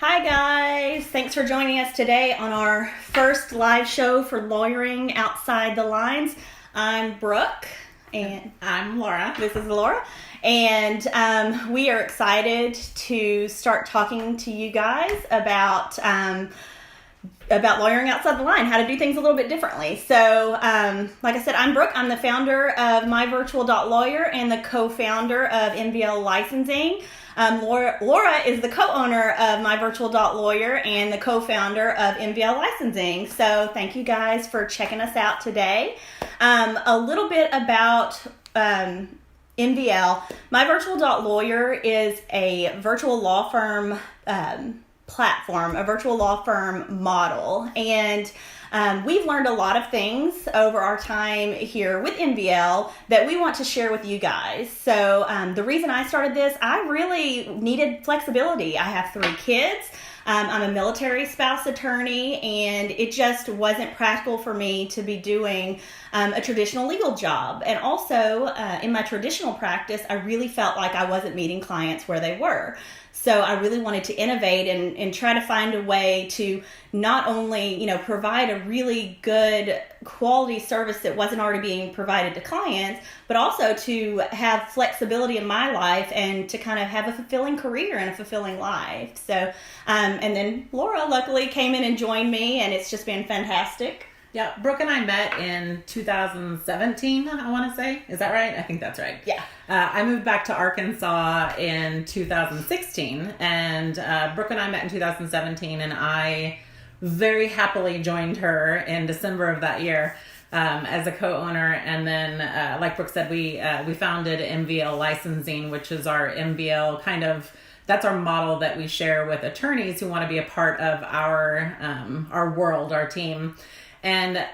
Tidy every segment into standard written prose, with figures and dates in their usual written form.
Hi guys, thanks for joining us today on our first live show for Lawyering Outside the Lines. I'm Brooke and I'm Laura. This is Laura, and we are excited to start talking to you guys about lawyering outside the line, how to do things a little bit differently. So, like I said, I'm Brooke. I'm the founder of MyVirtual.Lawyer and the co-founder of MVL Licensing. Laura is the co-owner of MyVirtual.Lawyer and the co-founder of MVL Licensing. So thank you guys for checking us out today. A little bit about MVL. MyVirtual.Lawyer is a virtual law firm platform, a virtual law firm model. And we've learned a lot of things over our time here with MVL that we want to share with you guys. So the reason I started this, I really needed flexibility. I have 3 kids. I'm a military spouse attorney, and it just wasn't practical for me to be doing a traditional legal job. And also, in my traditional practice, I really felt like I wasn't meeting clients where they were. So I really wanted to innovate and try to find a way to not only, provide a really good quality service that wasn't already being provided to clients, but also to have flexibility in my life and to kind of have a fulfilling career and a fulfilling life. So, and then Laura luckily came in and joined me, and it's just been fantastic. Yeah, Brooke and I met in 2017, I want to say. Is that right? I think that's right. Yeah. I moved back to Arkansas in 2016, and Brooke and I met in 2017, and I very happily joined her in December of that year as a co-owner. And then, like Brooke said, we founded MVL Licensing, which is our MVL that's our model that we share with attorneys who want to be a part of our world, our team. And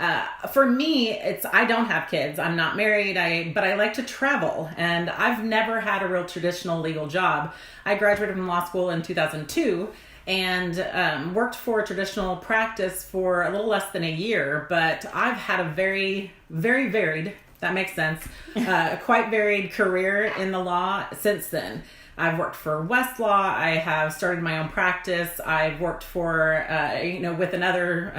for me, I don't have kids. I'm not married, but I like to travel. And I've never had a real traditional legal job. I graduated from law school in 2002 and worked for a traditional practice for a little less than a year. But I've had a very, very varied, that makes sense, quite varied career in the law since then. I've worked for Westlaw. I have started my own practice. I've worked for, with another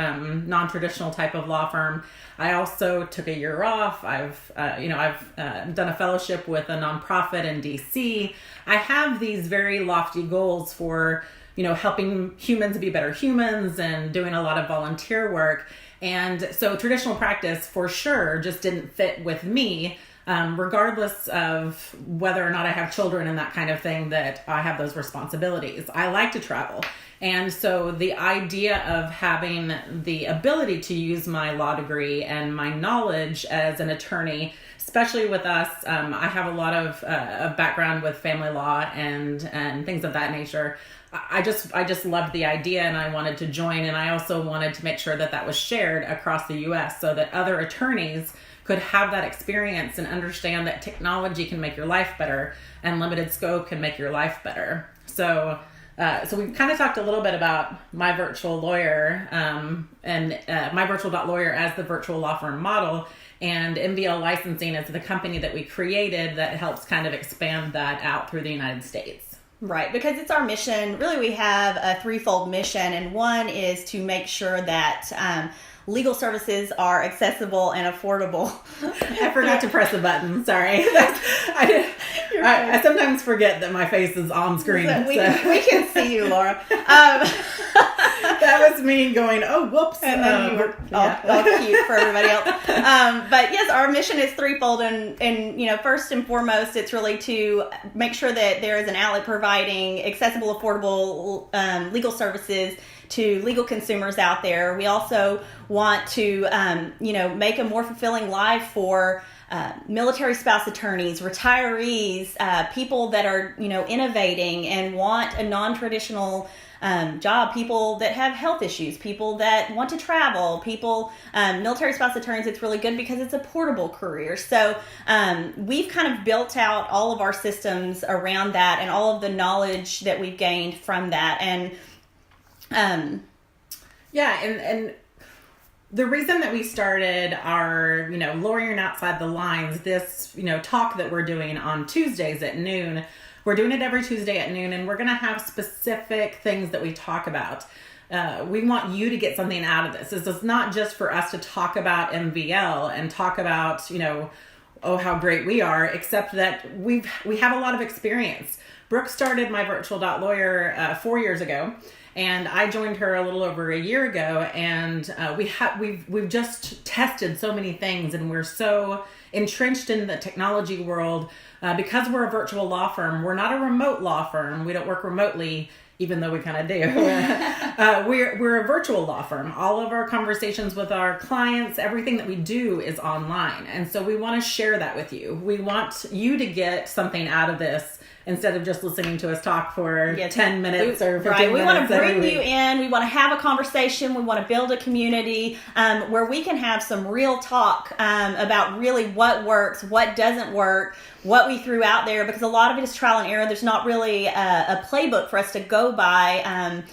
non-traditional type of law firm. I also took a year off. I've done a fellowship with a nonprofit in DC. I have these very lofty goals for, helping humans be better humans and doing a lot of volunteer work. And so traditional practice for sure just didn't fit with me. Regardless of whether or not I have children and that kind of thing, that I have those responsibilities. I like to travel. And so the idea of having the ability to use my law degree and my knowledge as an attorney, especially with us, I have a lot of background with family law and things of that nature. I just loved the idea, and I wanted to join, and I also wanted to make sure that was shared across the U.S. so that other attorneys could have that experience and understand that technology can make your life better and limited scope can make your life better. So we've kind of talked a little bit about My Virtual Lawyer and MyVirtual.Lawyer as the virtual law firm model, and MVL Licensing as the company that we created that helps kind of expand that out through the United States. Right, because it's our mission. Really, we have a threefold mission, and one is to make sure that legal services are accessible and affordable. I forgot to press a button. Sorry. I sometimes forget that my face is on screen. So we can see you, Laura. That was me going, oh, whoops. And then you were all cute for everybody else. But yes, our mission is threefold. And first and foremost, it's really to make sure that there is an outlet providing accessible, affordable legal services to legal consumers out there. We also want to, make a more fulfilling life for military spouse attorneys, retirees, people that are, innovating and want a non-traditional job, people that have health issues, people that want to travel, military spouse attorneys. It's really good because it's a portable career. So we've kind of built out all of our systems around that and all of the knowledge that we've gained from that. And and the reason that we started our, Lawyering Outside the Lines, this, talk that we're doing on Tuesdays at noon, We're doing it every Tuesday at noon, and we're going to have specific things that we talk about. We want you to get something out of this. This is not just for us to talk about MVL and talk about, oh, how great we are, except that we have a lot of experience. Brooke started MyVirtual.Lawyer 4 years ago, and I joined her a little over a year ago, and we've just tested so many things, and we're so entrenched in the technology world because we're a virtual law firm. We're not a remote law firm. We don't work remotely, even though we kind of do. We're a virtual law firm. All of our conversations with our clients, everything that we do is online. And so we want to share that with you. We want you to get something out of this instead of just listening to us talk for 10 minutes or 15 minutes. We want to bring you in. We want to have a conversation. We want to build a community where we can have some real talk about really what works, what doesn't work, what we threw out there, because a lot of it is trial and error. There's not really a playbook for us to go by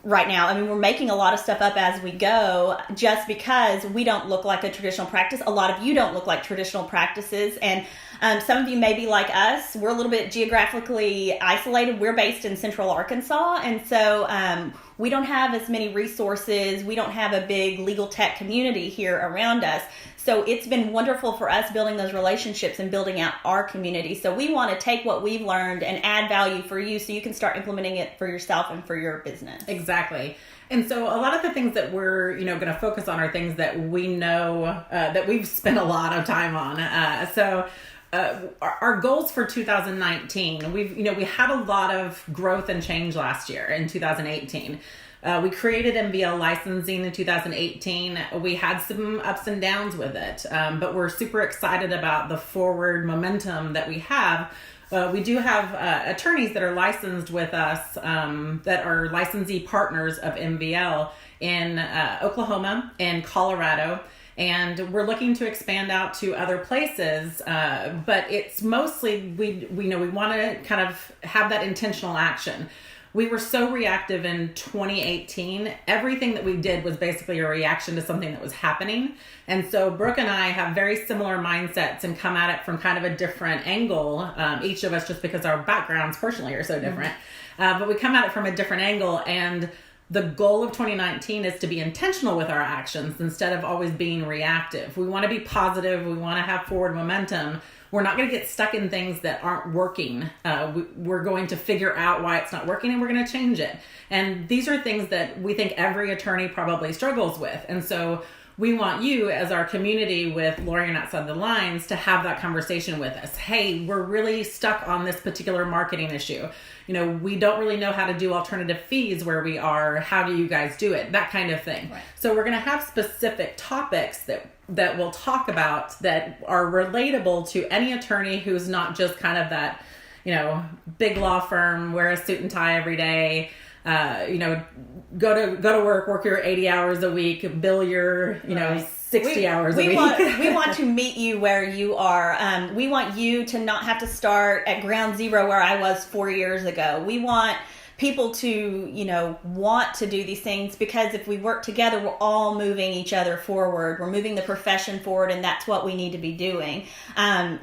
right now. I mean, we're making a lot of stuff up as we go just because we don't look like a traditional practice. A lot of you don't look like traditional practices. And some of you may be like us. We're a little bit geographically isolated. We're based in Central Arkansas. And so we don't have as many resources. We don't have a big legal tech community here around us. So it's been wonderful for us building those relationships and building out our community. So we want to take what we've learned and add value for you so you can start implementing it for yourself and for your business. Exactly. And so a lot of the things that we're, going to focus on are things that we know that we've spent a lot of time on. Our goals for 2019, we had a lot of growth and change last year in 2018. We created MVL licensing in 2018. We had some ups and downs with it, but we're super excited about the forward momentum that we have. We do have attorneys that are licensed with us that are licensee partners of MVL in Oklahoma and Colorado. And we're looking to expand out to other places, but it's mostly, we want to kind of have that intentional action. We were so reactive in 2018. Everything that we did was basically a reaction to something that was happening. And so Brooke and I have very similar mindsets and come at it from kind of a different angle. Each of us, just because our backgrounds personally are so different, but we come at it from a different angle. And the goal of 2019 is to be intentional with our actions instead of always being reactive. We want to be positive. We want to have forward momentum. We're not going to get stuck in things that aren't working. We're going to figure out why it's not working, and we're going to change it. And these are things that we think every attorney probably struggles with. And so we want you as our community with Lawyering Outside the Lines to have that conversation with us. Hey, we're really stuck on this particular marketing issue. We don't really know how to do alternative fees where we are. How do you guys do it? That kind of thing. Right. So we're going to have specific topics that we'll talk about that are relatable to any attorney who's not just kind of that, big law firm, wear a suit and tie every day, go to work your 80 hours a week, bill your, 60 hours a week. We want to meet you where you are. We want you to not have to start at ground zero where I was 4 years ago. We want people to, want to do these things, because if we work together, we're all moving each other forward. We're moving the profession forward, and that's what we need to be doing.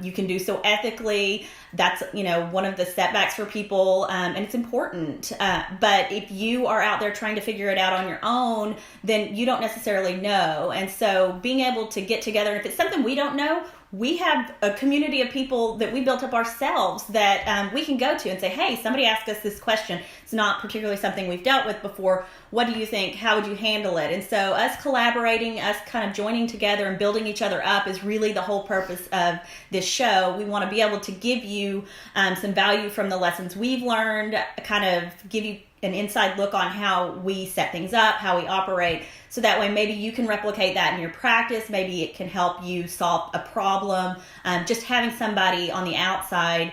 You can do so ethically. That's, one of the setbacks for people, and it's important. But if you are out there trying to figure it out on your own, then you don't necessarily know. And so being able to get together, and if it's something we don't know, we have a community of people that we built up ourselves that we can go to and say, hey, somebody asked us this question. It's not particularly something we've dealt with before. What do you think? How would you handle it? And so us collaborating, us kind of joining together and building each other up is really the whole purpose of this show. We want to be able to give you some value from the lessons we've learned, kind of give you an inside look on how we set things up, how we operate, so that way maybe you can replicate that in your practice. Maybe it can help you solve a problem. Just having somebody on the outside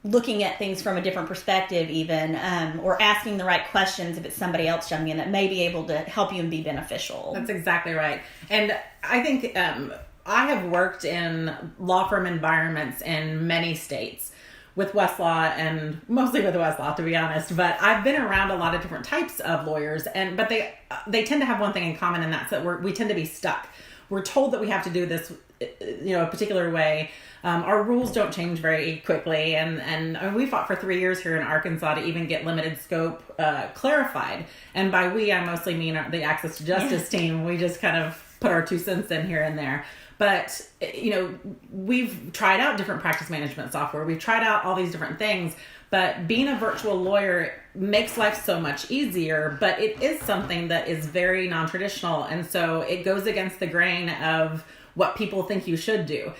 looking at things from a different perspective even, or asking the right questions if it's somebody else jumping in, that may be able to help you and be beneficial. That's exactly right. And I think I have worked in law firm environments in many states with Westlaw, and mostly with Westlaw, to be honest. But I've been around a lot of different types of lawyers, but they tend to have one thing in common, and that's that we tend to be stuck. we're told that we have to do this, a particular way. Our rules don't change very quickly, and I mean, we fought for 3 years here in Arkansas to even get limited scope clarified. And by we, I mostly mean the Access to Justice team. We just kind of put our 2 cents in here and there. But, we've tried out different practice management software. We've tried out all these different things. But being a virtual lawyer makes life so much easier, but it is something that is very non-traditional. And so it goes against the grain of what people think you should do.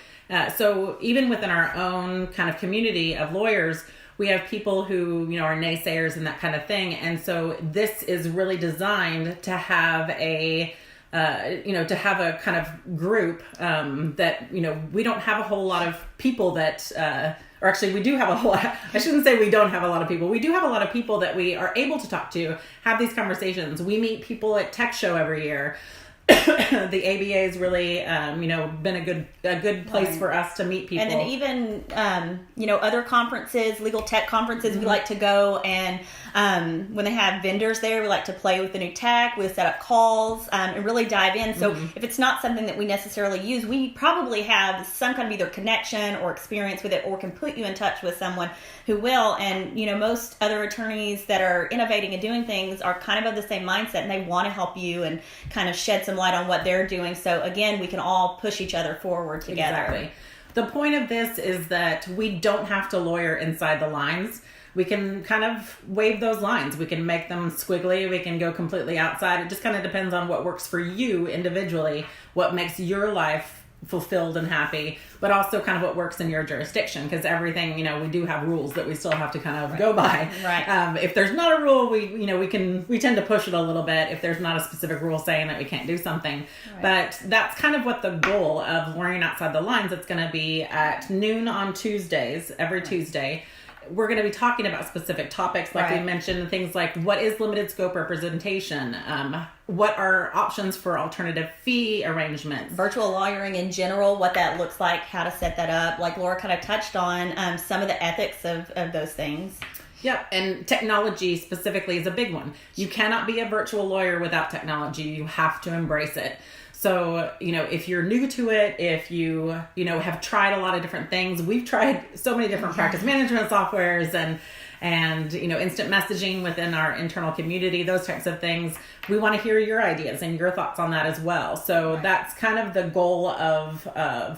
So even within our own kind of community of lawyers, we have people who, are naysayers and that kind of thing. And so this is really designed to have a kind of group that, we don't have a whole lot of people that, or actually we do have a whole lot, I shouldn't say we don't have a lot of people. We do have a lot of people that we are able to talk to, have these conversations. We meet people at Tech Show every year. The ABA has really, been a good place for us to meet people. And then even, other conferences, legal tech conferences, we like to go, and when they have vendors there, we like to play with the new tech. We set up calls and really dive in. So if it's not something that we necessarily use, we probably have some kind of either connection or experience with it, or can put you in touch with someone who will. And, most other attorneys that are innovating and doing things are kind of the same mindset, and they want to help you and kind of shed some light on what they're doing. So again, we can all push each other forward together. Exactly. The point of this is that we don't have to lawyer inside the lines. We can kind of wave those lines. We can make them squiggly. We can go completely outside. It just kind of depends on what works for you individually, what makes your life fulfilled and happy, but also kind of what works in your jurisdiction, because everything, we do have rules that we still have to kind of go by. Right. If there's not a rule, we tend to push it a little bit if there's not a specific rule saying that we can't do something. Right. But that's kind of what the goal of Lawyering Outside the Lines, it's going to be at noon on Tuesdays, every Tuesday. We're going to be talking about specific topics, like we mentioned, things like what is limited scope representation, what are options for alternative fee arrangements, virtual lawyering in general, what that looks like, how to set that up. Like Laura kind of touched on some of the ethics of those things. Yeah, and technology specifically is a big one. You cannot be a virtual lawyer without technology. You have to embrace it. So, if you're new to it, if you, have tried a lot of different things, we've tried so many different practice management softwares and instant messaging within our internal community, those types of things. We want to hear your ideas and your thoughts on that as well. So that's kind of the goal of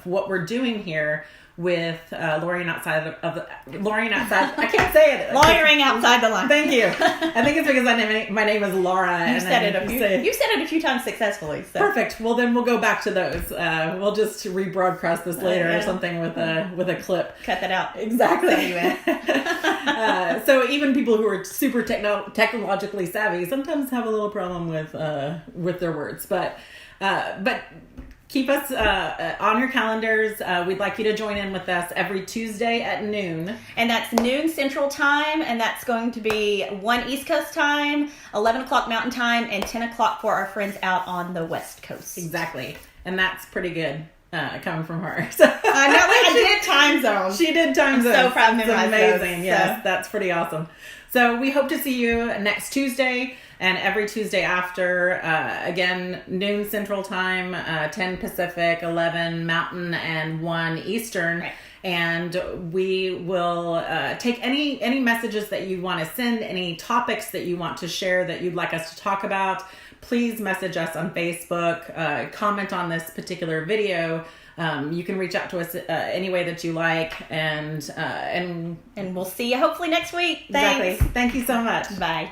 what we're doing here with lawyering outside. I can't say it. Lawyering outside the line. Thank you. I think it's because my name is Laura. You said it a few times successfully. So. Perfect. Well, then we'll go back to those. We'll just rebroadcast this later or something with a clip. Cut that out. Exactly. So even people who are super technologically savvy sometimes have a little problem with their words, but keep us on your calendars. We'd like you to join in with us every Tuesday at noon. And that's noon Central Time, and that's going to be 1 East Coast Time, 11 o'clock Mountain Time, and 10 o'clock for our friends out on the West Coast. Exactly. And that's pretty good coming from her. So, I know, I did time zones. She did time zones. So proud of It's amazing. Those, yes, so. That's pretty awesome. So we hope to see you next Tuesday. And every Tuesday after, again, noon Central Time, 10 Pacific, 11 Mountain, and 1 Eastern. Right. And we will take any messages that you want to send, any topics that you want to share that you'd like us to talk about. Please message us on Facebook, comment on this particular video. You can reach out to us any way that you like, and we'll see you hopefully next week. Thanks. Exactly. Thank you so much. Bye.